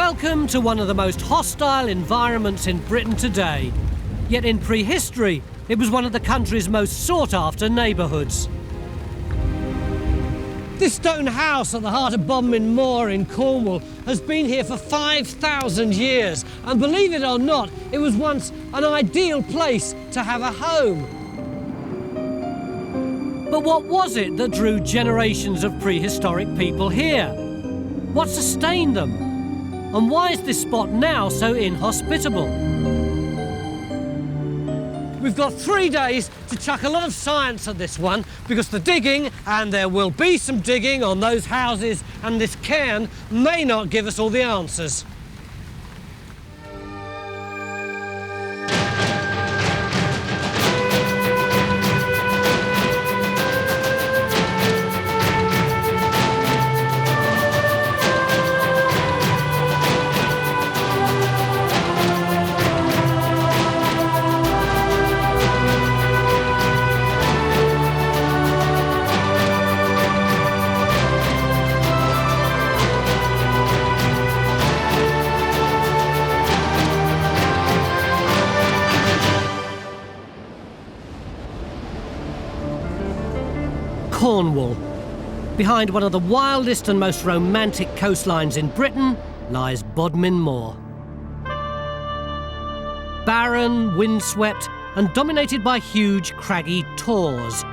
Welcome to one of the most hostile environments in Britain today. Yet in prehistory, it was one of the country's most sought-after neighbourhoods. This stone house at the heart of Bodmin Moor in Cornwall has been here for 5,000 years. And believe it or not, it was once an ideal place to have a home. But what was it that drew generations of prehistoric people here? What sustained them? And why is this spot now so inhospitable? We've got 3 days to chuck a lot of science at this one, because the digging, and there will be some digging on those houses and this cairn, may not give us all the answers. Cornwall. Behind one of the wildest and most romantic coastlines in Britain lies Bodmin Moor. Barren, windswept, and dominated by huge, craggy tors.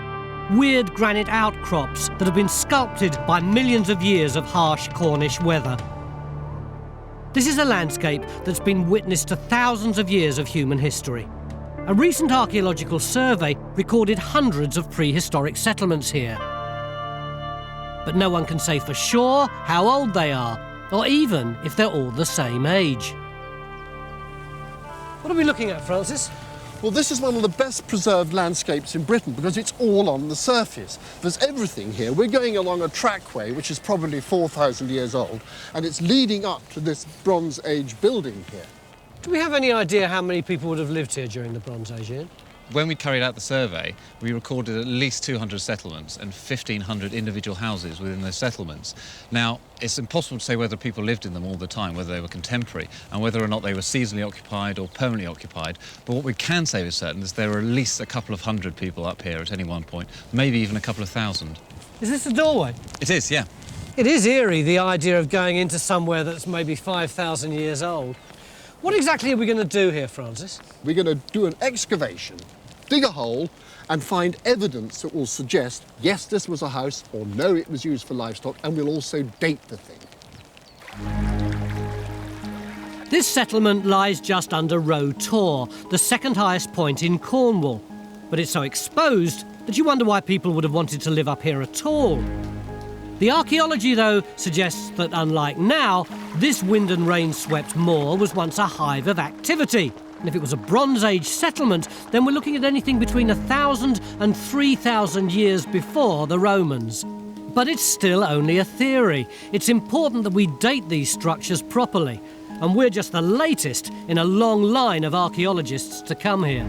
Weird granite outcrops that have been sculpted by millions of years of harsh Cornish weather. This is a landscape that's been witness to thousands of years of human history. A recent archaeological survey recorded hundreds of prehistoric settlements here. But no one can say for sure how old they are, or even if they're all the same age. What are we looking at, Francis? Well, this is one of the best preserved landscapes in Britain because it's all on the surface. There's everything here. We're going along a trackway which is probably 4,000 years old, and it's leading up to this Bronze Age building here. Do we have any idea how many people would have lived here during the Bronze Age, Ian? When we carried out the survey, we recorded at least 200 settlements and 1,500 individual houses within those settlements. Now, it's impossible to say whether people lived in them all the time, whether they were contemporary, and whether or not they were seasonally occupied or permanently occupied. But what we can say with certain is there are at least a couple of hundred people up here at any one point, maybe even a couple of thousand. Is this a doorway? It is, yeah. It is eerie, the idea of going into somewhere that's maybe 5,000 years old. What exactly are we going to do here, Francis? We're going to do an excavation, dig a hole, and find evidence that will suggest, yes, this was a house, or no, it was used for livestock, and we'll also date the thing. This settlement lies just under Roe Tor, the second highest point in Cornwall. But it's so exposed that you wonder why people would have wanted to live up here at all. The archaeology, though, suggests that unlike now, this wind and rain-swept moor was once a hive of activity. And if it was a Bronze Age settlement, then we're looking at anything between 1,000 and 3,000 years before the Romans. But it's still only a theory. It's important that we date these structures properly. And we're just the latest in a long line of archaeologists to come here.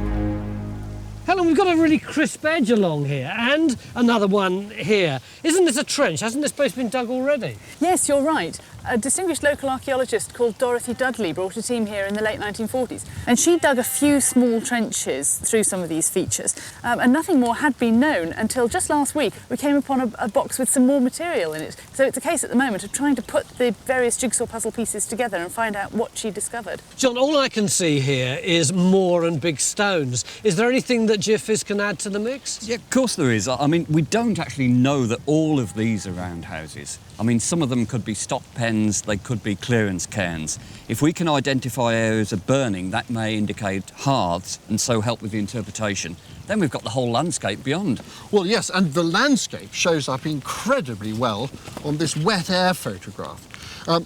Helen, we've got a really crisp edge along here, and another one here. Isn't this a trench? Hasn't this place been dug already? Yes, you're right. A distinguished local archaeologist called Dorothy Dudley brought a team here in the late 1940s, and she dug a few small trenches through some of these features, and nothing more had been known until just last week we came upon a box with some more material in it. So it's a case at the moment of trying to put the various jigsaw puzzle pieces together and find out what she discovered. John, all I can see here is moor and big stones. Is there anything that GeoPhys can add to the mix? Yeah, of course there is. I mean, we don't actually know that all of these are roundhouses. I mean, some of them could be stock pens, they could be clearance cairns. If we can identify areas of burning, that may indicate hearths and so help with the interpretation. Then we've got the whole landscape beyond. Well, yes, and the landscape shows up incredibly well on this wet air photograph.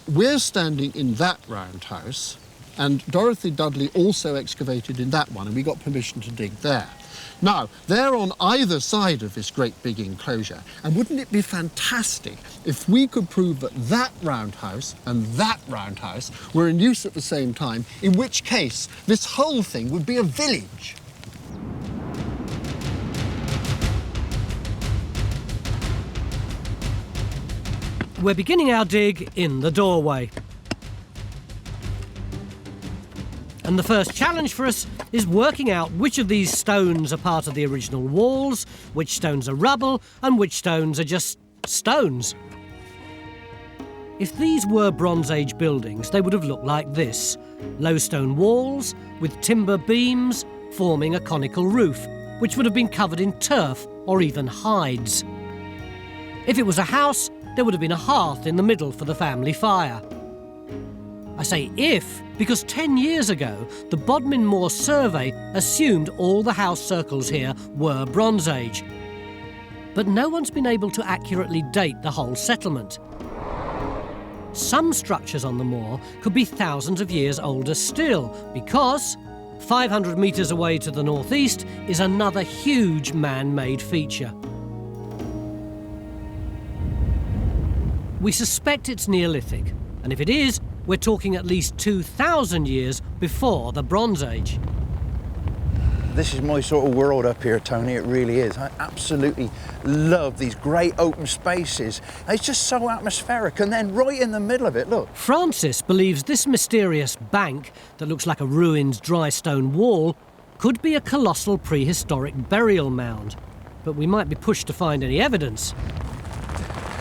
We're standing in that roundhouse, and Dorothy Dudley also excavated in that one, and we got permission to dig there. Now, they're on either side of this great big enclosure, and wouldn't it be fantastic if we could prove that that roundhouse and that roundhouse were in use at the same time, in which case this whole thing would be a village. We're beginning our dig in the doorway. And the first challenge for us is working out which of these stones are part of the original walls, which stones are rubble, and which stones are just stones. If these were Bronze Age buildings, they would have looked like this. Low stone walls with timber beams forming a conical roof, which would have been covered in turf or even hides. If it was a house, there would have been a hearth in the middle for the family fire. I say if, because 10 years ago, the Bodmin Moor survey assumed all the house circles here were Bronze Age. But no one's been able to accurately date the whole settlement. Some structures on the moor could be thousands of years older still, because 500 metres away to the northeast is another huge man-made feature. We suspect it's Neolithic, and if it is, we're talking at least 2,000 years before the Bronze Age. This is my sort of world up here, Tony, it really is. I absolutely love these great open spaces. It's just so atmospheric, and then right in the middle of it, look. Francis believes this mysterious bank that looks like a ruined dry stone wall could be a colossal prehistoric burial mound, but we might be pushed to find any evidence.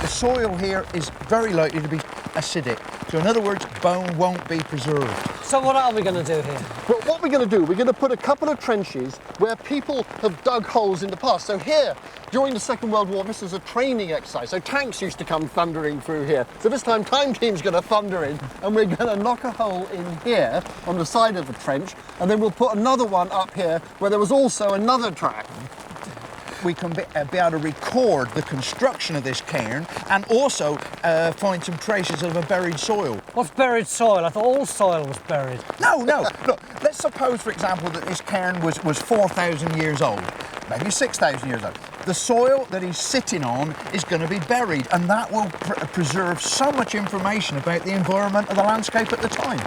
The soil here is very likely to be acidic, so in other words, bone won't be preserved. So what are we going to do here? Well, what we're going to do, we're going to put a couple of trenches where people have dug holes in the past. So here, during the Second World War, this was a training exercise. So tanks used to come thundering through here. So this time, Time Team's going to thunder in, and we're going to knock a hole in here on the side of the trench, and then we'll put another one up here where there was also another track. We can be able to record the construction of this cairn and also find some traces of a buried soil. What's buried soil? I thought all soil was buried. No. Look, let's suppose, for example, that this cairn was 4,000 years old, maybe 6,000 years old. The soil that he's sitting on is going to be buried, and that will preserve so much information about the environment of the landscape at the time.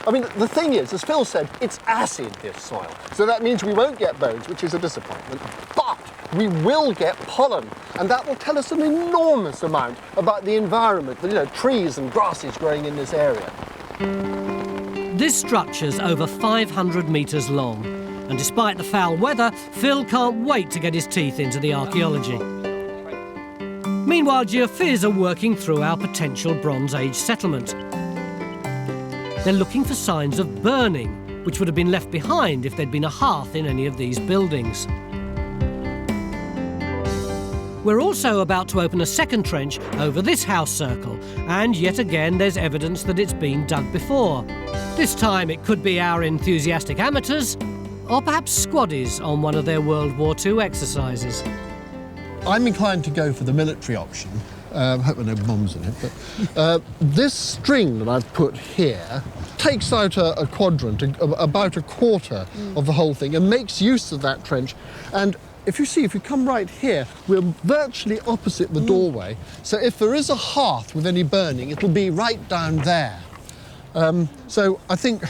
I mean, the thing is, as Phil said, it's acid, this soil. So that means we won't get bones, which is a disappointment. But we will get pollen, and that will tell us an enormous amount about the environment, trees and grasses growing in this area. This structure's over 500 metres long, and despite the foul weather, Phil can't wait to get his teeth into the archaeology. Meanwhile, geophirs are working through our potential Bronze Age settlement. They're looking for signs of burning, which would have been left behind if there'd been a hearth in any of these buildings. We're also about to open a second trench over this house circle, and yet again there's evidence that it's been dug before. This time it could be our enthusiastic amateurs, or perhaps squaddies on one of their World War II exercises. I'm inclined to go for the military option. I hope there are no bombs in it, but this string that I've put here takes out a quadrant, about a quarter of the whole thing, and makes use of that trench. And if you come right here, we're virtually opposite the doorway. So if there is a hearth with any burning, it'll be right down there. So I think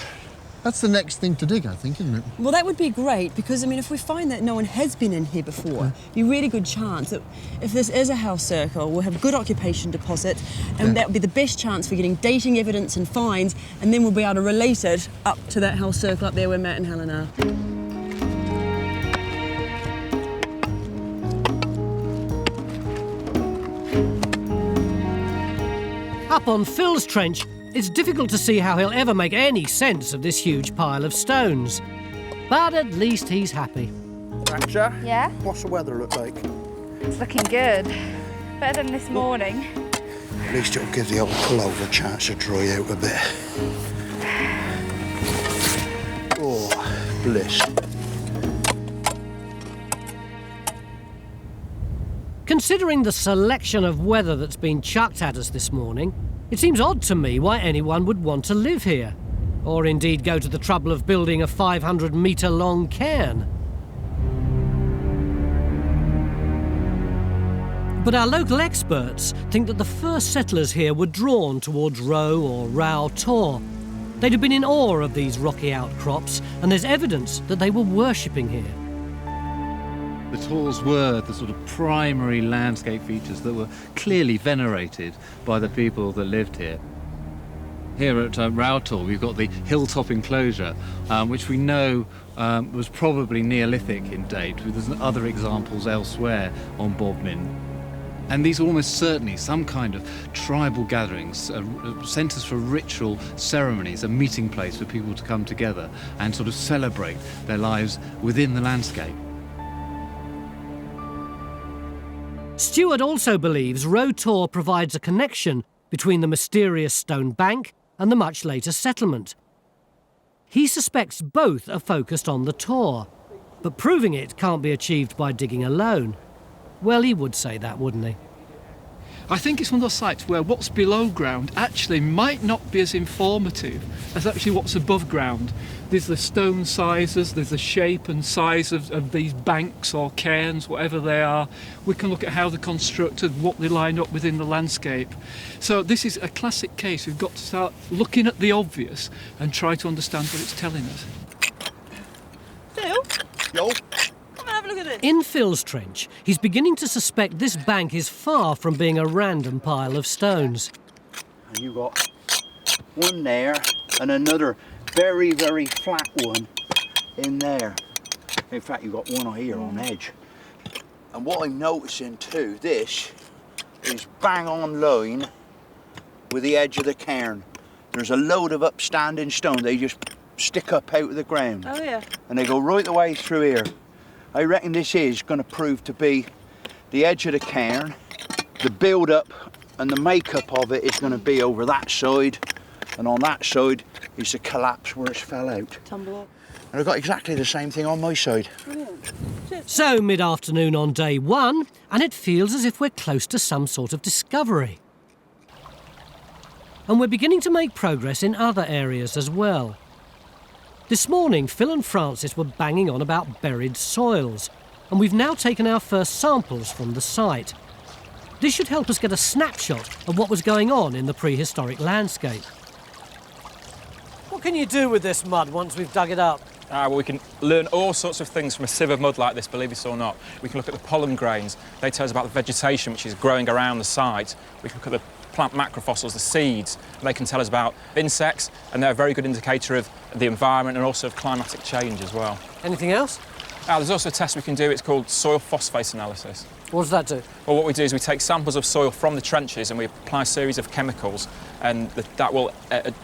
that's the next thing to dig, I think, isn't it? Well, that would be great, because, I mean, if we find that no one has been in here before, be a really good chance that if this is a house circle, we'll have a good occupation deposit, and that would be the best chance for getting dating evidence and finds, and then we'll be able to relate it up to that house circle up there where Matt and Helen are. Up on Phil's trench, it's difficult to see how he'll ever make any sense of this huge pile of stones. But at least he's happy. Ratcha? Yeah? What's the weather look like? It's looking good. Better than this morning. At least it'll give the old pullover a chance to dry out a bit. Oh, bliss. Considering the selection of weather that's been chucked at us this morning, it seems odd to me why anyone would want to live here, or indeed go to the trouble of building a 500-metre-long cairn. But our local experts think that the first settlers here were drawn towards Row or Rao Tor. They'd have been in awe of these rocky outcrops, and there's evidence that they were worshipping here. The tors were the sort of primary landscape features that were clearly venerated by the people that lived here. Here at Roundhouse, we've got the hilltop enclosure, which we know was probably Neolithic in date. There's other examples elsewhere on Bodmin. And these are almost certainly some kind of tribal gatherings, centres for ritual ceremonies, a meeting place for people to come together and sort of celebrate their lives within the landscape. Stewart also believes Rotor provides a connection between the mysterious stone bank and the much later settlement. He suspects both are focused on the Tor, but proving it can't be achieved by digging alone. Well, he would say that, wouldn't he? I think it's one of those sites where what's below ground actually might not be as informative as actually what's above ground. There's the stone sizes, there's the shape and size of these banks or cairns, whatever they are. We can look at how they're constructed, what they line up within the landscape. So this is a classic case. We've got to start looking at the obvious and try to understand what it's telling us. Phil? Yo. Have a look at it. In Phil's trench, he's beginning to suspect this bank is far from being a random pile of stones. And you got one there and another very, very flat one in there. In fact, you've got one here on edge. And what I'm noticing too, this is bang on line with the edge of the cairn. There's a load of upstanding stone. They just stick up out of the ground. Oh yeah. And they go right the way through here. I reckon this is going to prove to be the edge of the cairn. The build-up and the makeup of it is going to be over that side, and on that side is the collapse where it fell out. Tumble up. And I've got exactly the same thing on my side. Brilliant. So, mid-afternoon on day one, and it feels as if we're close to some sort of discovery. And we're beginning to make progress in other areas as well. This morning, Phil and Francis were banging on about buried soils, and we've now taken our first samples from the site. This should help us get a snapshot of what was going on in the prehistoric landscape. What can you do with this mud once we've dug it up? Well, we can learn all sorts of things from a sieve of mud like this, believe it or not. We can look at the pollen grains. They tell us about the vegetation which is growing around the site. We can look at the plant macrofossils, the seeds, and they can tell us about insects, and they're a very good indicator of the environment and also of climatic change as well. Anything else? There's also a test we can do, it's called soil phosphate analysis. What does that do? Well, what we do is we take samples of soil from the trenches and we apply a series of chemicals, and that will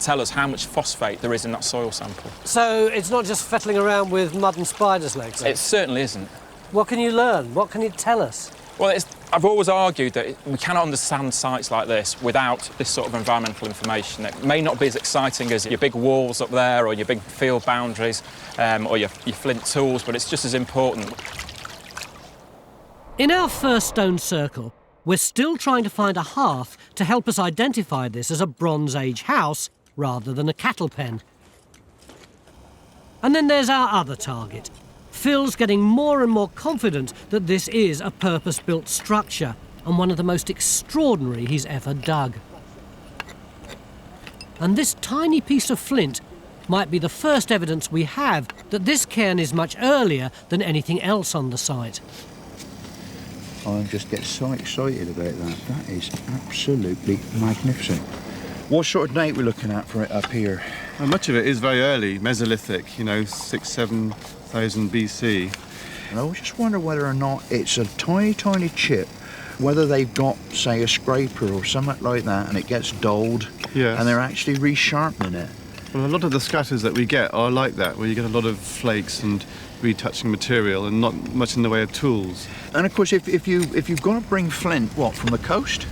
tell us how much phosphate there is in that soil sample. So it's not just fettling around with mud and spiders' legs? It certainly isn't. What can you learn? What can you tell us? Well, I've always argued that we cannot understand sites like this without this sort of environmental information. It may not be as exciting as your big walls up there or your big field boundaries or your flint tools, but it's just as important. In our first stone circle, we're still trying to find a hearth to help us identify this as a Bronze Age house rather than a cattle pen. And then there's our other target. Phil's getting more and more confident that this is a purpose-built structure and one of the most extraordinary he's ever dug. And this tiny piece of flint might be the first evidence we have that this cairn is much earlier than anything else on the site. I just get so excited about that. That is absolutely magnificent. What sort of date we're looking at for it up here? Well, much of it is very early, Mesolithic, 6,000–7,000 BC. And I just wonder whether or not it's a tiny, tiny chip, whether they've got, say, a scraper or something like that, and it gets dulled, Yes. and they're actually resharpening it. Well, a lot of the scatters that we get are like that, where you get a lot of flakes and retouching material and not much in the way of tools. And of course, if you've got to bring flint, what, from the coast?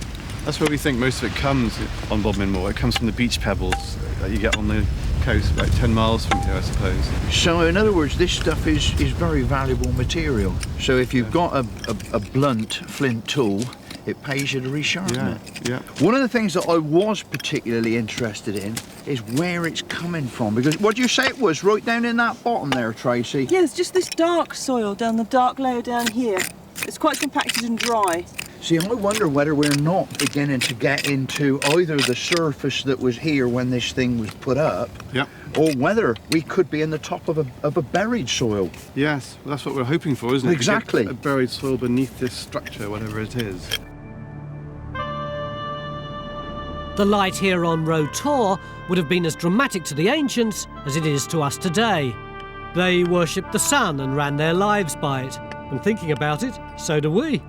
That's where we think most of it comes on Bodmin Moor. It comes from the beach pebbles that you get on the coast, about 10 miles from here, I suppose. So, in other words, this stuff is very valuable material. So if you've got a blunt flint tool, it pays you to resharpen it. Yeah. One of the things that I was particularly interested in is where it's coming from. Because what do you say it was, right down in that bottom there, Tracy? Yeah, it's just this dark soil down the dark layer down here. It's quite compacted and dry. See, I wonder whether we're not beginning to get into either the surface that was here when this thing was put up, or whether we could be in the top of a buried soil. Yes, well, that's what we're hoping for, isn't it? Exactly. To get a buried soil beneath this structure, whatever it is. The light here on Roe Tor would have been as dramatic to the ancients as it is to us today. They worshipped the sun and ran their lives by it. And thinking about it, so do we.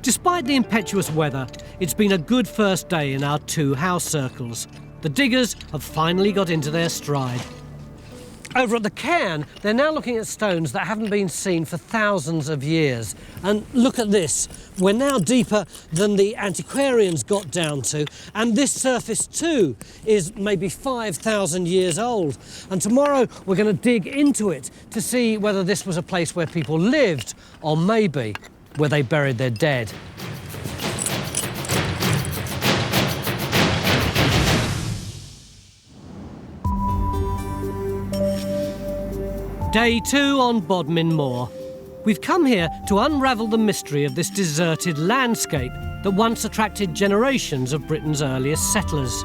Despite the impetuous weather, it's been a good first day in our 2 house circles. The diggers have finally got into their stride. Over at the Cairn, they're now looking at stones that haven't been seen for thousands of years. And look at this. We're now deeper than the antiquarians got down to, and this surface too is maybe 5,000 years old. And tomorrow we're going to dig into it to see whether this was a place where people lived, or maybe where they buried their dead. Day 2 on Bodmin Moor. We've come here to unravel the mystery of this deserted landscape that once attracted generations of Britain's earliest settlers.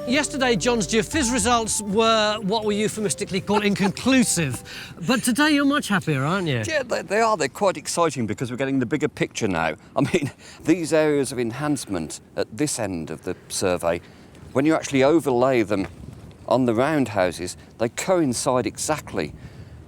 Yesterday, John's geophys results were what we euphemistically call inconclusive. But today you're much happier, aren't you? Yeah, they are. They're quite exciting because we're getting the bigger picture now. I mean, these areas of enhancement at this end of the survey, when you actually overlay them on the roundhouses, they coincide exactly.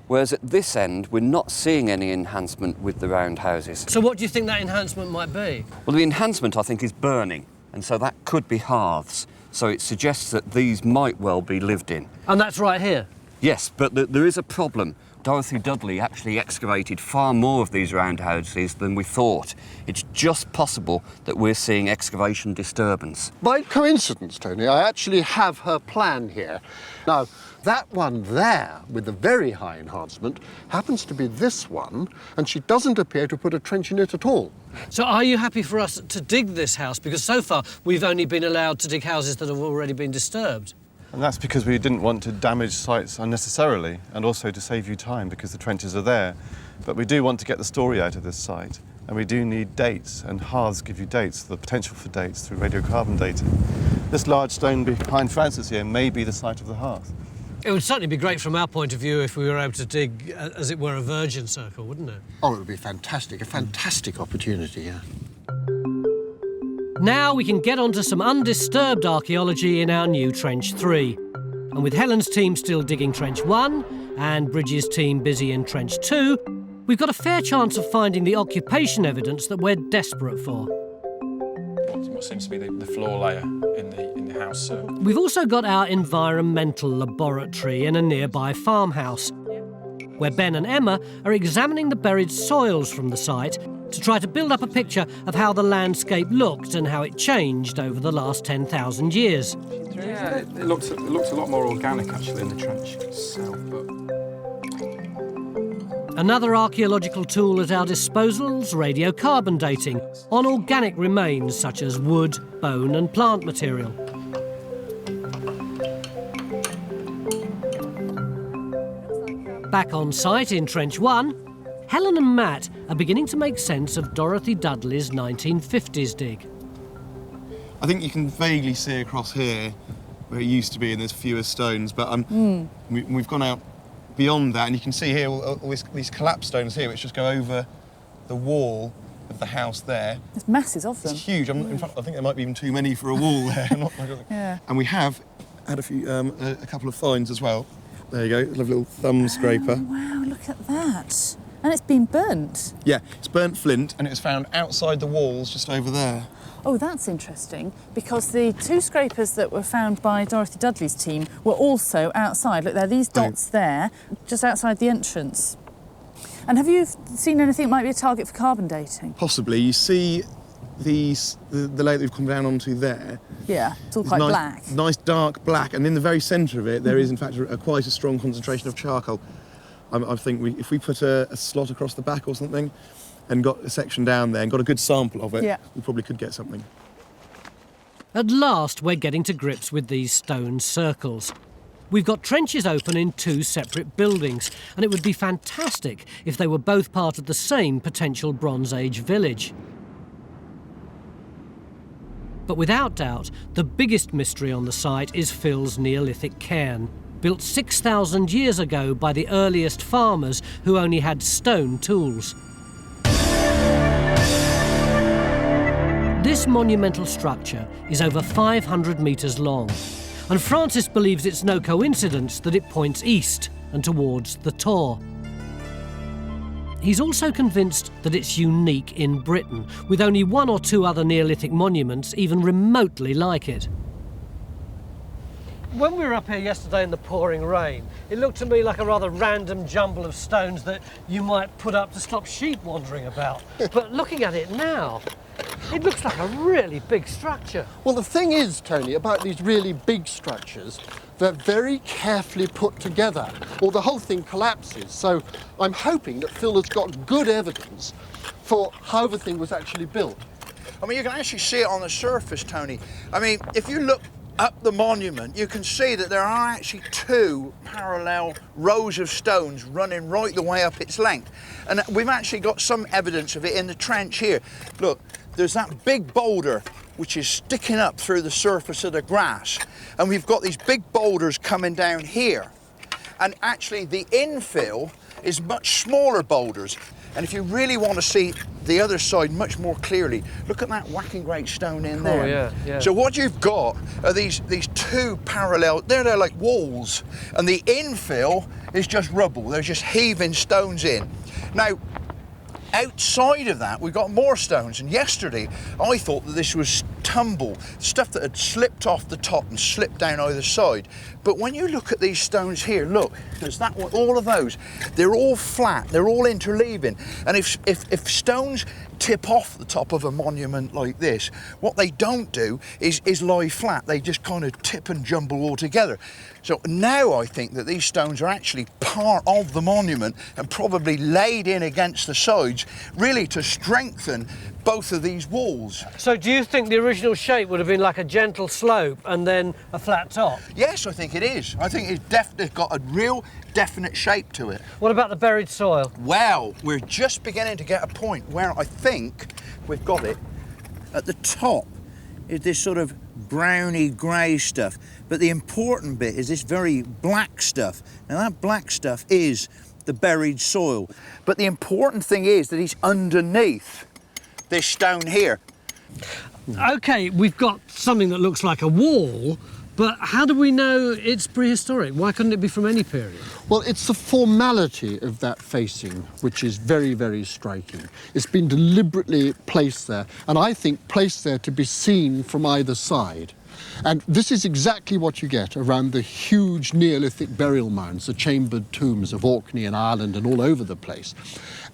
Whereas at this end, we're not seeing any enhancement with the roundhouses. So what do you think that enhancement might be? Well, the enhancement, I think, is burning, and so that could be hearths. So it suggests that these might well be lived in. And that's right here? Yes, but there is a problem. Dorothy Dudley actually excavated far more of these roundhouses than we thought. It's just possible that we're seeing excavation disturbance. By coincidence, Tony, I actually have her plan here. Now, that one there, with the very high enhancement, happens to be this one, and she doesn't appear to put a trench in it at all. So are you happy for us to dig this house? Because so far, we've only been allowed to dig houses that have already been disturbed. And that's because we didn't want to damage sites unnecessarily, and also to save you time because the trenches are there. But we do want to get the story out of this site, and we do need dates, and hearths give you dates, the potential for dates through radiocarbon dating. This large stone behind Francis here may be the site of the hearth. It would certainly be great from our point of view if we were able to dig, as it were, a virgin circle, wouldn't it? Oh, it would be fantastic, a fantastic opportunity, yeah. Now we can get onto some undisturbed archaeology in our new Trench 3. And with Helen's team still digging Trench 1 and Bridges' team busy in Trench 2, we've got a fair chance of finding the occupation evidence that we're desperate for. What seems to be the floor layer in the house circle. We've also got our environmental laboratory in a nearby farmhouse, where Ben and Emma are examining the buried soils from the site to try to build up a picture of how the landscape looked and how it changed over the last 10,000 years. Yeah, it looked a lot more organic actually in the trench itself. Another archaeological tool at our disposal is radiocarbon dating on organic remains such as wood, bone and plant material. Back on site in Trench 1, Helen and Matt are beginning to make sense of Dorothy Dudley's 1950s dig. I think you can vaguely see across here where it used to be, and there's fewer stones, but we've gone out beyond that, and you can see here all these collapsed stones here, which just go over the wall of the house there. There's masses of them. It's huge. In fact, I think there might be even too many for a wall there. Yeah. And we have had a couple of finds as well. There you go, lovely little thumb scraper. Oh, wow, look at that. And it's been burnt. Yeah, it's burnt flint, and it was found outside the walls just over there. Oh, that's interesting, because the 2 scrapers that were found by Dorothy Dudley's team were also outside. Look, there are these dots there, just outside the entrance. And have you seen anything that might be a target for carbon dating? Possibly. You see the layer that we've come down onto there. Yeah, it's all quite black. Nice dark black, and in the very centre of it, there is in fact quite a strong concentration of charcoal. I think if we put a slot across the back or something, and got a section down there and got a good sample of it, we probably could get something. At last, we're getting to grips with these stone circles. We've got trenches open in 2 separate buildings, and it would be fantastic if they were both part of the same potential Bronze Age village. But without doubt, the biggest mystery on the site is Phil's Neolithic cairn, built 6,000 years ago by the earliest farmers who only had stone tools. This This monumental structure is over 500 metres long, and Francis believes it's no coincidence that it points east and towards the Tor. He's also convinced that it's unique in Britain, with only one or two other Neolithic monuments even remotely like it. When we were up here yesterday in the pouring rain, it looked to me like a rather random jumble of stones that you might put up to stop sheep wandering about. But looking at it now, it looks like a really big structure. Well, the thing is, Tony, about these really big structures, they're very carefully put together, or the whole thing collapses. So I'm hoping that Phil has got good evidence for how the thing was actually built. I mean, you can actually see it on the surface, Tony. I mean, if you look up the monument, you can see that there are actually two parallel rows of stones running right the way up its length. And we've actually got some evidence of it in the trench here. Look, there's that big boulder which is sticking up through the surface of the grass. And we've got these big boulders coming down here. And actually the infill is much smaller boulders. And if you really want to see the other side much more clearly, look at that whacking great stone in there. Oh, yeah, yeah. So what you've got are these two parallel, they're like walls, and the infill is just rubble. They're just heaving stones in. Now, outside of that, we've got more stones, and yesterday I thought that this was tumble, stuff that had slipped off the top and slipped down either side. But when you look at these stones here, look, there's that one, all of those, they're all flat, they're all interleaving. And if stones tip off the top of a monument like this, what they don't do is lie flat. They just kind of tip and jumble all together. So now I think that these stones are actually part of the monument and probably laid in against the sides, really to strengthen both of these walls. So do you think the original shape would have been like a gentle slope and then a flat top? Yes, I think it is. I think it's definitely got a real definite shape to it. What about the buried soil? Well, we're just beginning to get a point where I think we've got it. At the top is this sort of browny grey stuff, but the important bit is this very black stuff. Now that black stuff is the buried soil, but the important thing is that it's underneath this stone here. OK, we've got something that looks like a wall, but how do we know it's prehistoric? Why couldn't it be from any period? Well, it's the formality of that facing which is very, very striking. It's been deliberately placed there, and I think placed there to be seen from either side. And this is exactly what you get around the huge Neolithic burial mounds, the chambered tombs of Orkney and Ireland and all over the place.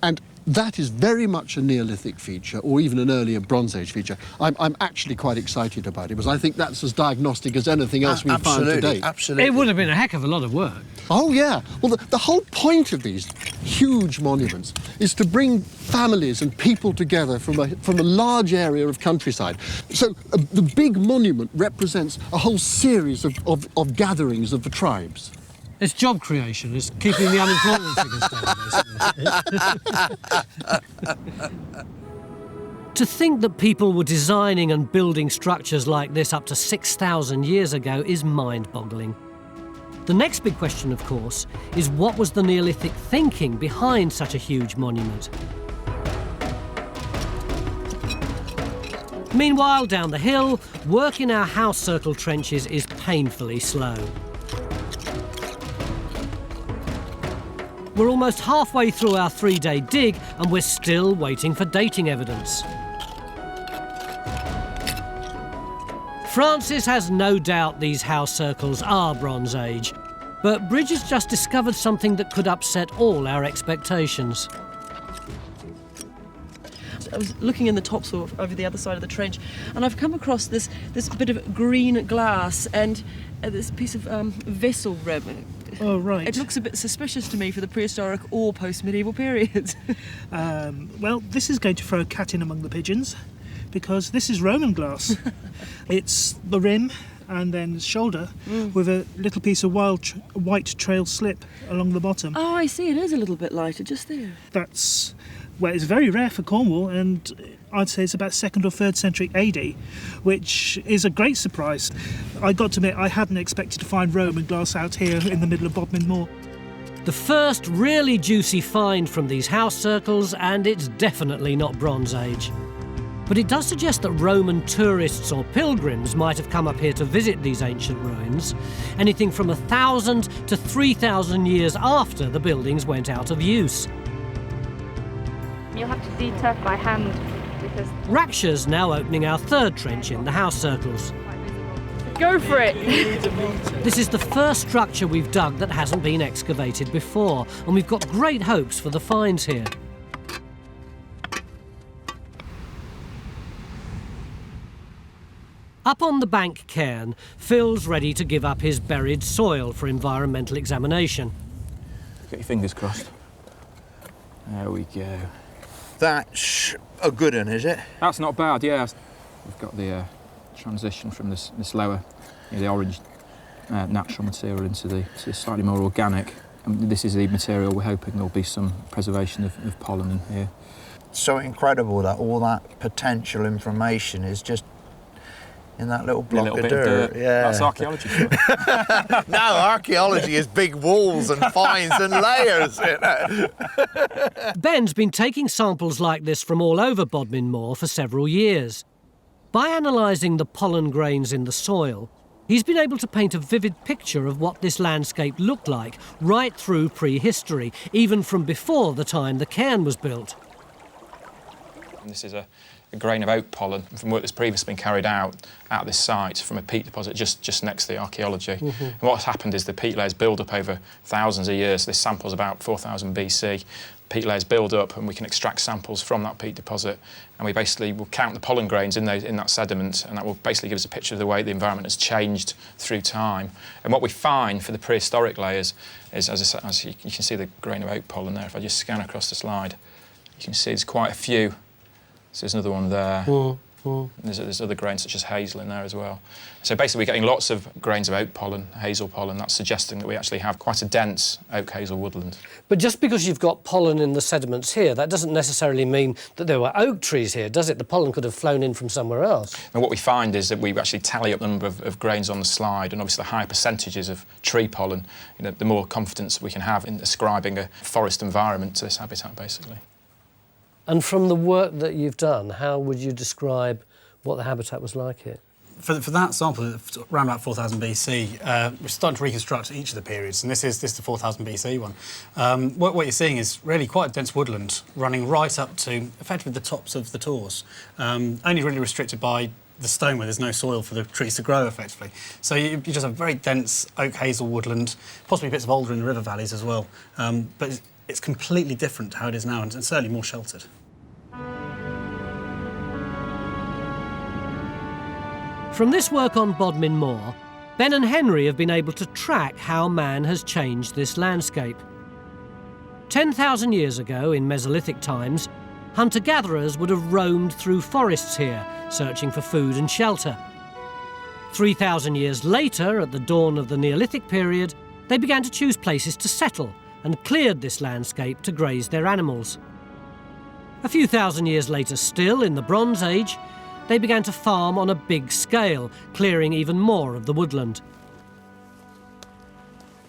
And that is very much a Neolithic feature, or even an earlier Bronze Age feature. I'm actually quite excited about it, because I think that's as diagnostic as anything else we've found to date. Absolutely. It would have been a heck of a lot of work. Oh, yeah. Well, the whole point of these huge monuments is to bring families and people together from a large area of countryside. So the big monument represents a whole series of gatherings of the tribes. It's job creation. It's keeping the unemployment figures down, basically. To think that people were designing and building structures like this up to 6,000 years ago is mind-boggling. The next big question, of course, is what was the Neolithic thinking behind such a huge monument? Meanwhile, down the hill, work in our house circle trenches is painfully slow. We're almost halfway through our 3-day dig and we're still waiting for dating evidence. Francis has no doubt these house circles are Bronze Age, but Bridge has just discovered something that could upset all our expectations. I was looking in the topsoil over the other side of the trench, and I've come across this bit of green glass and this piece of vessel rim. Oh, right. It looks a bit suspicious to me for the prehistoric or post-medieval period. Well, this is going to throw a cat in among the pigeons, because this is Roman glass. It's the rim and then shoulder with a little piece of white trail slip along the bottom. Oh, I see. It is a little bit lighter just there. That's, well, it's very rare for Cornwall, and I'd say it's about 2nd or 3rd century AD, which is a great surprise. I got to admit, I hadn't expected to find Roman glass out here in the middle of Bodmin Moor. The first really juicy find from these house circles, and it's definitely not Bronze Age. But it does suggest that Roman tourists or pilgrims might have come up here to visit these ancient ruins, anything from 1,000 to 3,000 years after the buildings went out of use. You'll have to deturf by hand because... Raksha's now opening our third trench in the house circles. Go for it! This is the first structure we've dug that hasn't been excavated before, and we've got great hopes for the finds here. Up on the bank cairn, Phil's ready to give up his buried soil for environmental examination. Get your fingers crossed. There we go. That's a good one, is it? That's not bad, yeah. We've got the transition from this lower, the orange natural material into the slightly more organic. And this is the material we're hoping there'll be some preservation of pollen in here. So incredible that all that potential information is just in that little block of dirt. Yeah. That's archaeology. No, archaeology is big walls and finds and layers. Ben's been taking samples like this from all over Bodmin Moor for several years. By analysing the pollen grains in the soil, he's been able to paint a vivid picture of what this landscape looked like right through prehistory, even from before the time the cairn was built. And this is a grain of oak pollen from work that's previously been carried out at this site from a peat deposit just next to the archaeology. And what's happened is the peat layers build up over thousands of years. This sample's about 4000 BC. Peat layers build up and we can extract samples from that peat deposit, and we basically will count the pollen grains in that sediment, and that will basically give us a picture of the way the environment has changed through time. And what we find for the prehistoric layers is, as you can see the grain of oak pollen there. If I just scan across the slide, you can see there's quite a few. So there's another one there. There's other grains such as hazel in there as well. So basically we're getting lots of grains of oak pollen, hazel pollen. That's suggesting that we actually have quite a dense oak hazel woodland. But just because you've got pollen in the sediments here, that doesn't necessarily mean that there were oak trees here, does it? The pollen could have flown in from somewhere else. And what we find is that we actually tally up the number of grains on the slide, and obviously the higher percentages of tree pollen, the more confidence we can have in ascribing a forest environment to this habitat, basically. And from the work that you've done, how would you describe what the habitat was like here? For that sample, around about 4000 BC, we're starting to reconstruct each of the periods, and this is the 4000 BC one. What you're seeing is really quite a dense woodland running right up to effectively the tops of the tors, only really restricted by the stone where there's no soil for the trees to grow effectively. So you just have very dense oak hazel woodland, possibly bits of alder in the river valleys as well, but it's completely different to how it is now, and certainly more sheltered. From this work on Bodmin Moor, Ben and Henry have been able to track how man has changed this landscape. 10,000 years ago, in Mesolithic times, hunter-gatherers would have roamed through forests here, searching for food and shelter. 3,000 years later, at the dawn of the Neolithic period, they began to choose places to settle and cleared this landscape to graze their animals. A few thousand years later still, in the Bronze Age, they began to farm on a big scale, clearing even more of the woodland.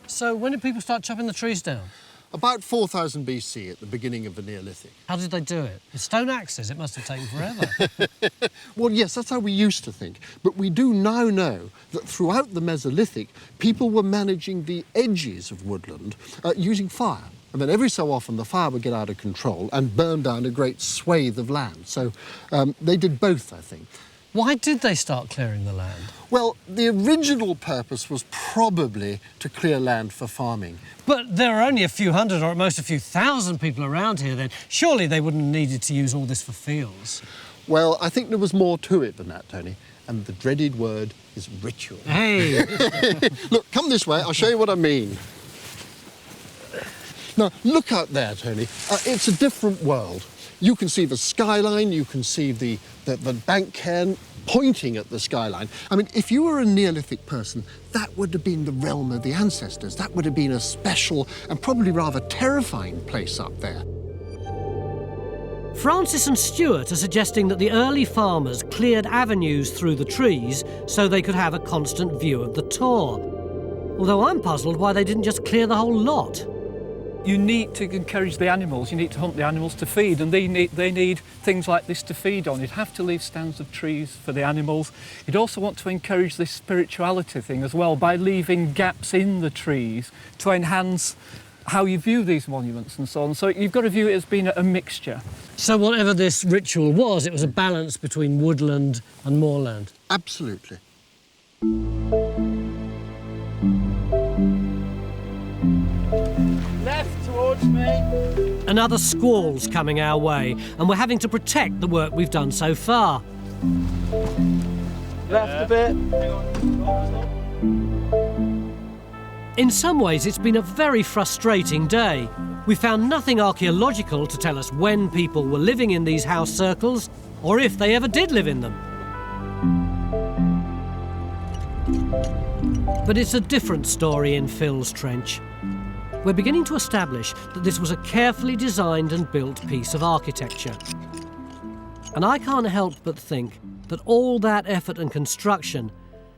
So when did people start chopping the trees down? About 4000 BC, at the beginning of the Neolithic. How did they do it? With stone axes? It must have taken forever. Well, yes, that's how we used to think. But we do now know that throughout the Mesolithic, people were managing the edges of woodland using fire. And then every so often the fire would get out of control and burn down a great swathe of land. So they did both, I think. Why did they start clearing the land? Well, the original purpose was probably to clear land for farming. But there are only a few hundred or at most a few thousand people around here then. Surely they wouldn't have needed to use all this for fields. Well, I think there was more to it than that, Tony. And the dreaded word is ritual. Hey! Look, come this way, I'll show you what I mean. Now, look out there, Tony. It's a different world. You can see the skyline, you can see the bank cairn pointing at the skyline. I mean, if you were a Neolithic person, that would have been the realm of the ancestors. That would have been a special and probably rather terrifying place up there. Francis and Stuart are suggesting that the early farmers cleared avenues through the trees so they could have a constant view of the tor. Although I'm puzzled why they didn't just clear the whole lot. you need to encourage the animals, you need to hunt the animals to feed, and they need things like this to feed on. You'd have to leave stands of trees for the animals. You'd also want to encourage this spirituality thing as well by leaving gaps in the trees to enhance how you view these monuments and so on. So you've got to view it as being a mixture. So whatever this ritual was, it was a balance between woodland and moorland? Absolutely. Left towards me. Another squall's coming our way, and we're having to protect the work we've done so far. Left a bit. In some ways, it's been a very frustrating day. We found nothing archaeological to tell us when people were living in these house circles, or if they ever did live in them. But it's a different story in Phil's Trench. We're beginning to establish that this was a carefully designed and built piece of architecture. And I can't help but think that all that effort and construction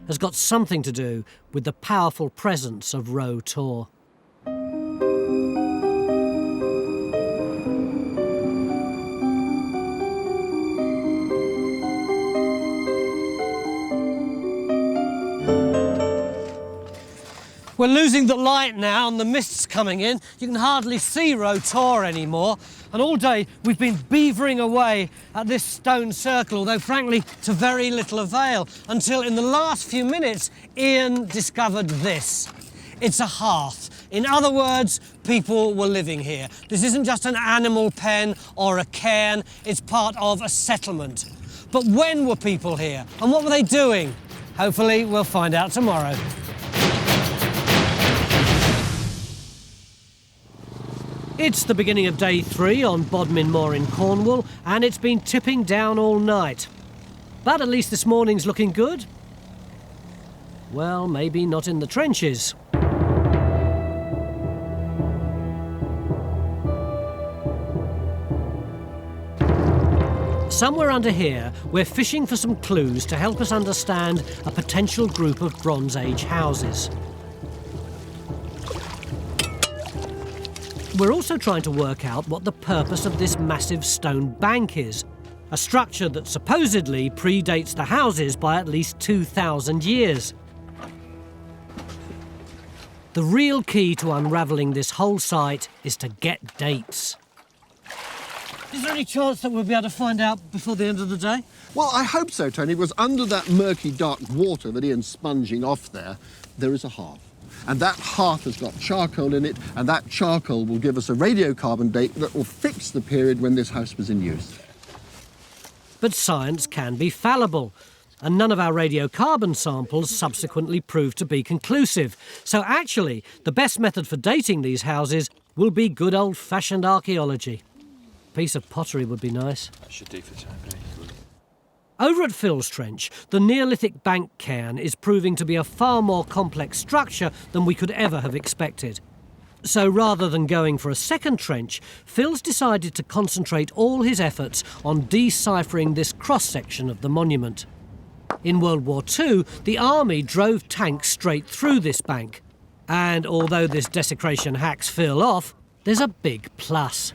has got something to do with the powerful presence of Roe Tor. We're losing the light now and the mist's coming in. You can hardly see Roe Tor anymore. And all day we've been beavering away at this stone circle, although frankly to very little avail, until in the last few minutes Ian discovered this. It's a hearth. In other words, people were living here. This isn't just an animal pen or a cairn, it's part of a settlement. But when were people here and what were they doing? Hopefully we'll find out tomorrow. It's the beginning of day 3 on Bodmin Moor in Cornwall, and it's been tipping down all night. But at least this morning's looking good. Well, maybe not in the trenches. Somewhere under here, we're fishing for some clues to help us understand a potential group of Bronze Age houses. We're also trying to work out what the purpose of this massive stone bank is, a structure that supposedly predates the houses by at least 2,000 years. The real key to unravelling this whole site is to get dates. Is there any chance that we'll be able to find out before the end of the day? Well, I hope so, Tony, because under that murky, dark water that Ian's sponging off there is a hearth. And that hearth has got charcoal in it, and that charcoal will give us a radiocarbon date that will fix the period when this house was in use. But science can be fallible, and none of our radiocarbon samples subsequently proved to be conclusive. So actually, the best method for dating these houses will be good old-fashioned archaeology. A piece of pottery would be nice. That should do for the time being. Over at Phil's Trench, the Neolithic bank cairn is proving to be a far more complex structure than we could ever have expected. So rather than going for a second trench, Phil's decided to concentrate all his efforts on deciphering this cross-section of the monument. In World War II, the army drove tanks straight through this bank. And although this desecration hacks Phil off, there's a big plus.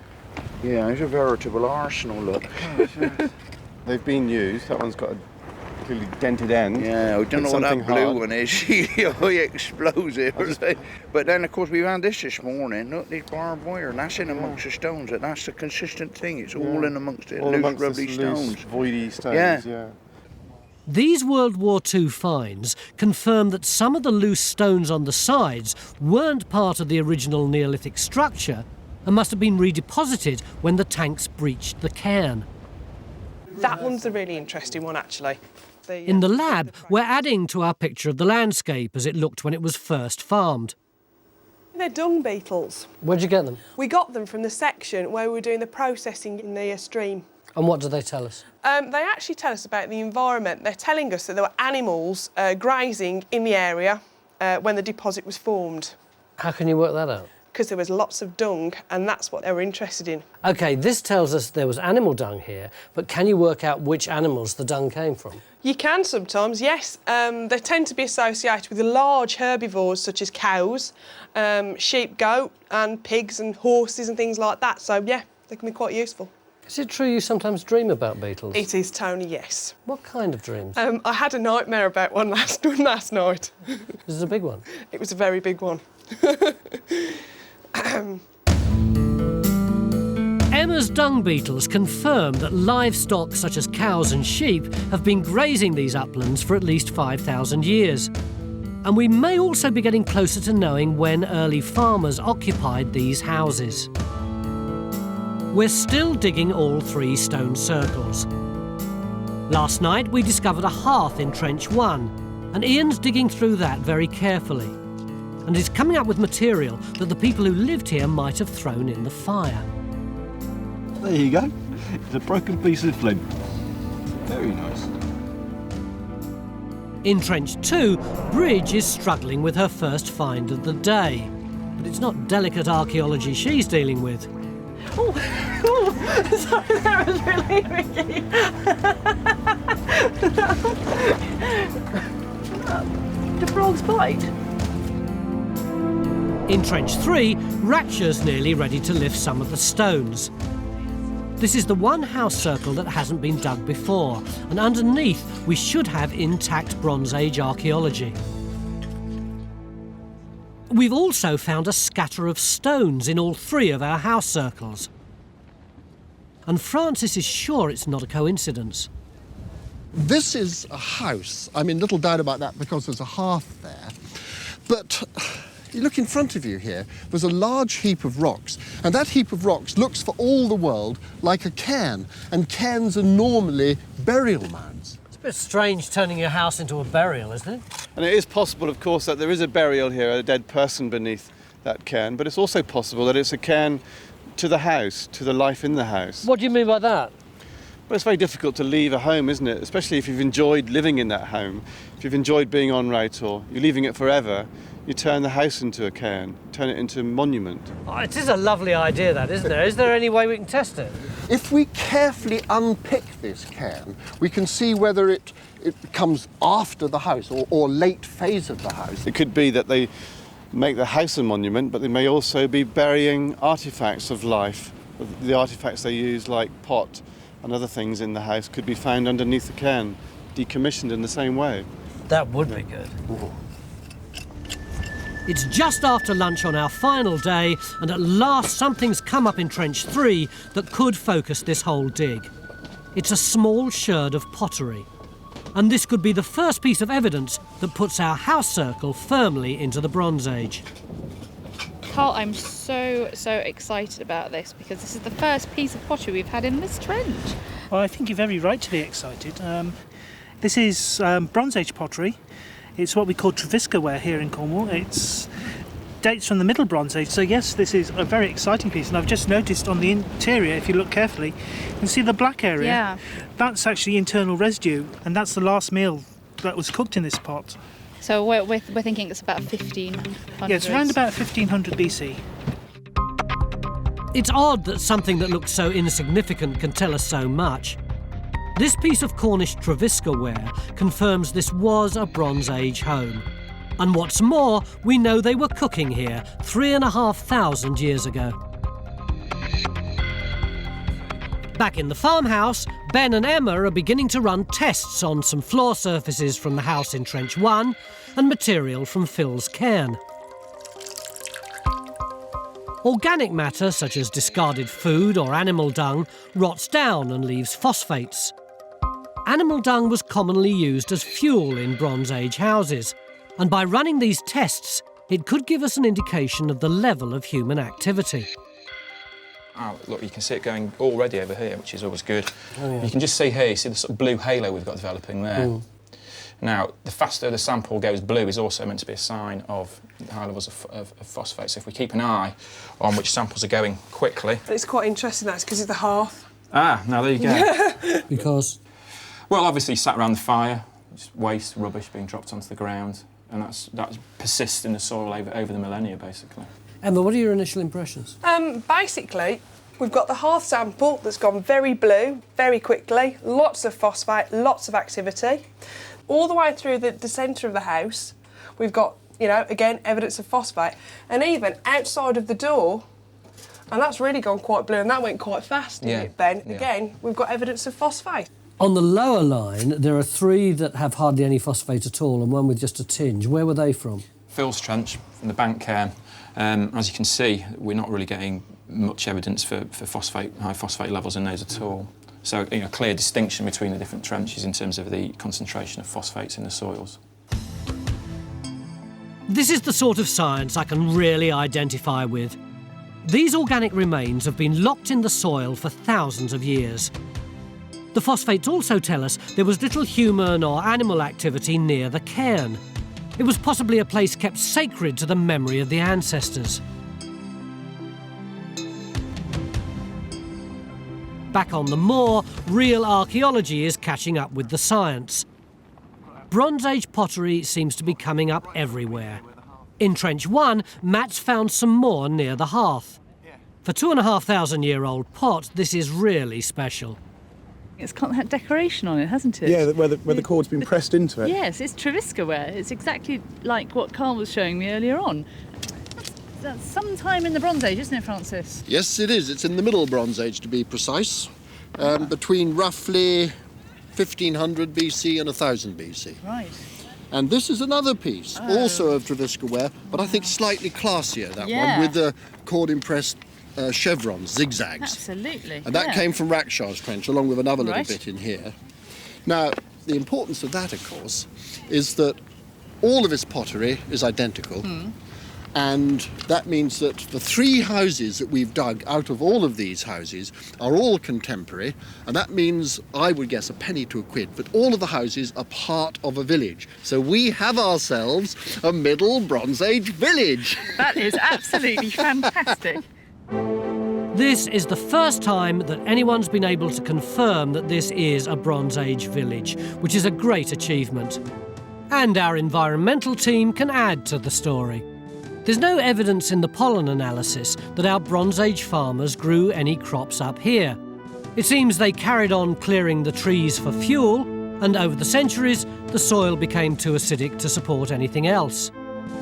Yeah, it's a veritable arsenal, look. They've been used. That one's got a clearly dented end. Yeah, we don't know what that blue one is. High explosive. But then, of course, we found this morning. Look, these barbed wire, and that's in amongst the stones. That's the consistent thing. It's all in amongst it. Loose, rubbly stones. Loose, voidy stones, yeah. These World War II finds confirm that some of the loose stones on the sides weren't part of the original Neolithic structure and must have been redeposited when the tanks breached the cairn. That one's a really interesting one, actually. In the lab, we're adding to our picture of the landscape as it looked when it was first farmed. They're dung beetles. Where'd you get them? We got them from the section where we were doing the processing in the stream. And what do they tell us? They actually tell us about the environment. They're telling us that there were animals grazing in the area when the deposit was formed. How can you work that out? because there was lots of dung, and that's what they were interested in. OK, this tells us there was animal dung here, but can you work out which animals the dung came from? You can sometimes, yes. They tend to be associated with large herbivores such as cows, sheep, goat and pigs and horses and things like that. So, yeah, they can be quite useful. Is it true you sometimes dream about beetles? It is, Tony, yes. What kind of dreams? I had a nightmare about one last night. This is a big one? It was a very big one. Emma's dung beetles confirm that livestock such as cows and sheep have been grazing these uplands for at least 5,000 years. And we may also be getting closer to knowing when early farmers occupied these houses. We're still digging all 3 stone circles. Last night we discovered a hearth in Trench 1, and Ian's digging through that very carefully. And is coming up with material that the people who lived here might have thrown in the fire. There you go. It's a broken piece of flint. Very nice. In Trench 2, Bridge is struggling with her first find of the day. But it's not delicate archaeology she's dealing with. Oh, sorry, that was really tricky. The frog's bite. In Trench 3, Ratcher's nearly ready to lift some of the stones. This is the one house circle that hasn't been dug before, and underneath we should have intact Bronze Age archaeology. We've also found a scatter of stones in all 3 of our house circles. And Francis is sure it's not a coincidence. This is a house. I mean, little doubt about that because there's a hearth there. But you look in front of you here, there's a large heap of rocks, and that heap of rocks looks for all the world like a cairn, and cairns are normally burial mounds. It's a bit strange turning your house into a burial, isn't it? And it is possible, of course, that there is a burial here, a dead person beneath that cairn, but it's also possible that it's a cairn to the house, to the life in the house. What do you mean by that? Well, it's very difficult to leave a home, isn't it? Especially if you've enjoyed living in that home. If you've enjoyed being on right, or you're leaving it forever, you turn the house into a cairn, turn it into a monument. Oh, it is a lovely idea, that, isn't there? Is there any way we can test it? If we carefully unpick this cairn, we can see whether it comes after the house or late phase of the house. It could be that they make the house a monument, but they may also be burying artefacts of life. The artefacts they use, like pot and other things in the house, could be found underneath the cairn, decommissioned in the same way. That would be good. Ooh. It's just after lunch on our final day, and at last something's come up in Trench 3 that could focus this whole dig. It's a small sherd of pottery. And this could be the first piece of evidence that puts our house circle firmly into the Bronze Age. Carl, I'm so excited about this because this is the first piece of pottery we've had in this trench. Well, I think you're very right to be excited. This is Bronze Age pottery. It's what we call Trevisca ware here in Cornwall. It's dates from the Middle Bronze Age. So yes, this is a very exciting piece. And I've just noticed on the interior, if you look carefully, you can see the black area. Yeah. That's actually internal residue, and that's the last meal that was cooked in this pot. So we're thinking it's about 1500. Yeah, it's around about 1500 BC. It's odd that something that looks so insignificant can tell us so much. This piece of Cornish Trevisca ware confirms this was a Bronze Age home. And what's more, we know they were cooking here 3,500 years ago. Back in the farmhouse, Ben and Emma are beginning to run tests on some floor surfaces from the house in Trench 1 and material from Phil's cairn. Organic matter, such as discarded food or animal dung, rots down and leaves phosphates. Animal dung was commonly used as fuel in Bronze Age houses, and by running these tests, it could give us an indication of the level of human activity. Oh, look, you can see it going already over here, which is always good. Oh, yeah. You can just see here, you see the sort of blue halo we've got developing there. Mm. Now, the faster the sample goes blue is also meant to be a sign of high levels of phosphate. So if we keep an eye on which samples are going quickly... It's quite interesting, that's because of the hearth. Ah, now there you go. Because? Well, obviously, you sat around the fire, just waste, rubbish being dropped onto the ground, and that persists in the soil over the millennia, basically. Emma, what are your initial impressions? Basically, we've got the hearth sample that's gone very blue, very quickly, lots of phosphate, lots of activity. All the way through the centre of the house, we've got, you know, again, evidence of phosphate. And even outside of the door, and that's really gone quite blue, and that went quite fast, didn't it, Ben? Yeah. Again, we've got evidence of phosphate. On the lower line, there are 3 that have hardly any phosphate at all and 1 with just a tinge. Where were they from? Phil's Trench from the Bank Cairn. As you can see, we're not really getting much evidence for high phosphate levels in those at all. So, you know, clear distinction between the different trenches in terms of the concentration of phosphates in the soils. This is the sort of science I can really identify with. These organic remains have been locked in the soil for thousands of years. The phosphates also tell us there was little human or animal activity near the cairn. It was possibly a place kept sacred to the memory of the ancestors. Back on the moor, real archaeology is catching up with the science. Bronze Age pottery seems to be coming up everywhere. In Trench 1, Matt's found some more near the hearth. For 2,500-year-old pot, this is really special. It's got that decoration on it, hasn't it? Yeah, where the cord's been pressed into it. Yes, it's Treviska ware. It's exactly like what Carl was showing me earlier on. That's sometime in the Bronze Age, isn't it, Francis? Yes, it is. It's in the Middle Bronze Age, to be precise, between roughly 1500 BC and 1000 BC. Right. And this is another piece, also of Treviska ware, but I think slightly classier, that one, with the cord-impressed chevrons, zigzags. Absolutely. And that came from Rakshaw's Trench, along with another little bit in here. Now, the importance of that, of course, is that all of its pottery is identical. And that means that the 3 houses that we've dug out of all of these houses are all contemporary, and that means, I would guess, a penny to a quid, but all of the houses are part of a village. So we have ourselves a Middle Bronze Age village. That is absolutely fantastic. This is the first time that anyone's been able to confirm that this is a Bronze Age village, which is a great achievement. And our environmental team can add to the story. There's no evidence in the pollen analysis that our Bronze Age farmers grew any crops up here. It seems they carried on clearing the trees for fuel, and over the centuries, the soil became too acidic to support anything else.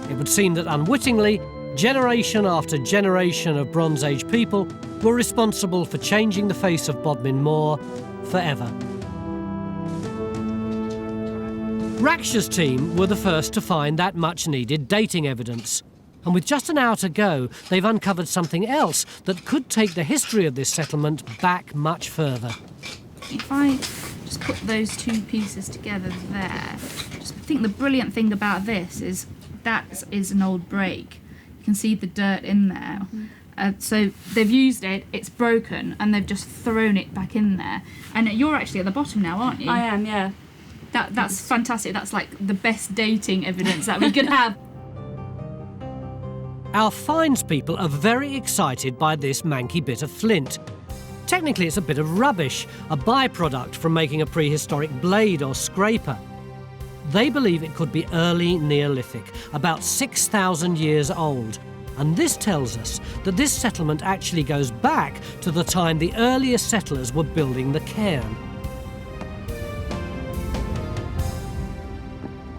It would seem that unwittingly, generation after generation of Bronze Age people were responsible for changing the face of Bodmin Moor forever. Rakshaw's team were the first to find that much-needed dating evidence. And with just an hour to go, they've uncovered something else that could take the history of this settlement back much further. If I just put those 2 pieces together there, I think the brilliant thing about this is that is an old break. You can see the dirt in there. So they've used it, it's broken, and they've just thrown it back in there. And you're actually at the bottom now, aren't you? I am, yeah. That's fantastic. That's like the best dating evidence that we could have. Our finds people are very excited by this manky bit of flint. Technically, it's a bit of rubbish, a byproduct from making a prehistoric blade or scraper. They believe it could be early Neolithic, about 6,000 years old. And this tells us that this settlement actually goes back to the time the earliest settlers were building the cairn.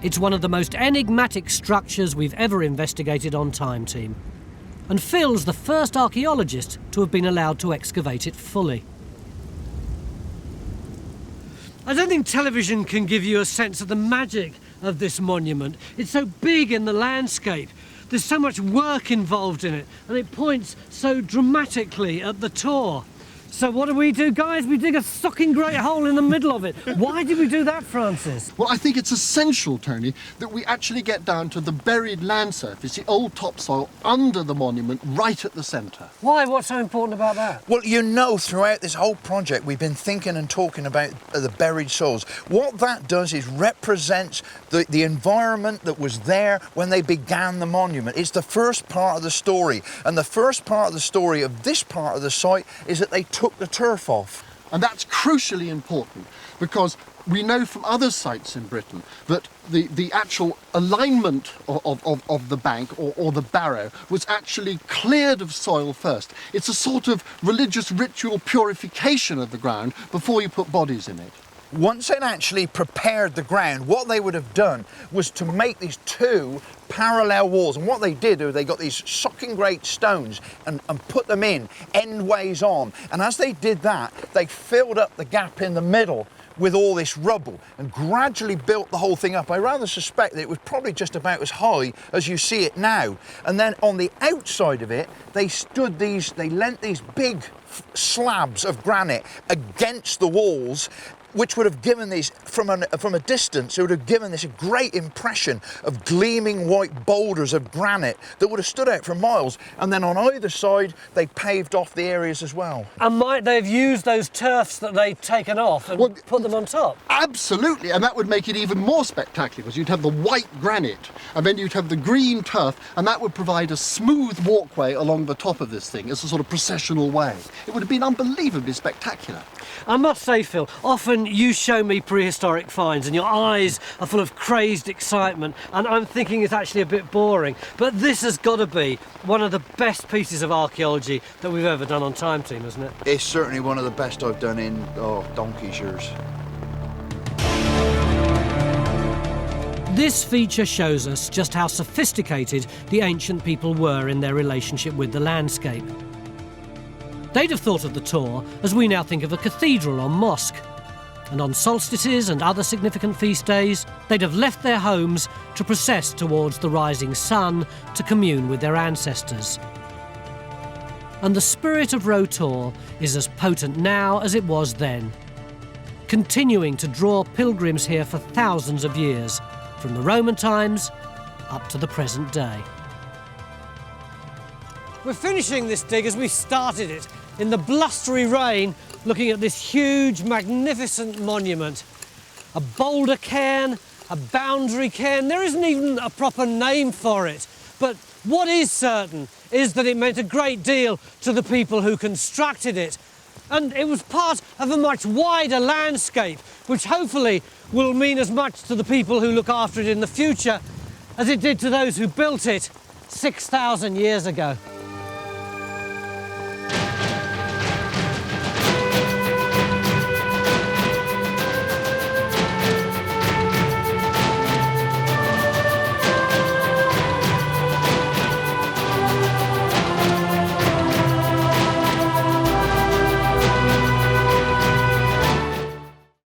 It's one of the most enigmatic structures we've ever investigated on Time Team. And Phil's the first archaeologist to have been allowed to excavate it fully. I don't think television can give you a sense of the magic of this monument. It's so big in the landscape. There's so much work involved in it, and it points so dramatically at the tour. So what do we do, guys? We dig a socking great hole in the middle of it. Why did we do that, Francis? Well, I think it's essential, Tony, that we actually get down to the buried land surface, the old topsoil under the monument, right at the centre. Why? What's so important about that? Well, you know, throughout this whole project, we've been thinking and talking about the buried soils. What that does is represents the environment that was there when they began the monument. It's the first part of the story. And the first part of the story of this part of the site is that they took the turf off. And that's crucially important because we know from other sites in Britain that the actual alignment of the bank or the barrow was actually cleared of soil first. It's a sort of religious ritual purification of the ground before you put bodies in it. Once they'd actually prepared the ground, what they would have done was to make these two parallel walls. And what they did was they got these socking great stones and put them in endways on. And as they did that, they filled up the gap in the middle with all this rubble and gradually built the whole thing up. I rather suspect that it was probably just about as high as you see it now. And then on the outside of it, they lent these big slabs of granite against the walls, which would have given these, from a distance, it would have given this a great impression of gleaming white boulders of granite that would have stood out for miles. And then on either side, they paved off the areas as well. And might they have used those turfs that they'd taken off and put them on top? Absolutely, and that would make it even more spectacular because you'd have the white granite and then you'd have the green turf, and that would provide a smooth walkway along the top of this thing as a sort of processional way. It would have been unbelievably spectacular. I must say, Phil, often you show me prehistoric finds and your eyes are full of crazed excitement, and I'm thinking it's actually a bit boring. But this has got to be one of the best pieces of archaeology that we've ever done on Time Team, hasn't it? It's certainly one of the best I've done in, donkey's years. This feature shows us just how sophisticated the ancient people were in their relationship with the landscape. They'd have thought of the Tor as we now think of a cathedral or mosque. And on solstices and other significant feast days, they'd have left their homes to process towards the rising sun to commune with their ancestors. And the spirit of Rotor is as potent now as it was then, continuing to draw pilgrims here for thousands of years, from the Roman times up to the present day. We're finishing this dig as we started it, in the blustery rain, looking at this huge, magnificent monument. A boulder cairn, a boundary cairn. There isn't even a proper name for it. But what is certain is that it meant a great deal to the people who constructed it. And it was part of a much wider landscape, which hopefully will mean as much to the people who look after it in the future as it did to those who built it 6,000 years ago.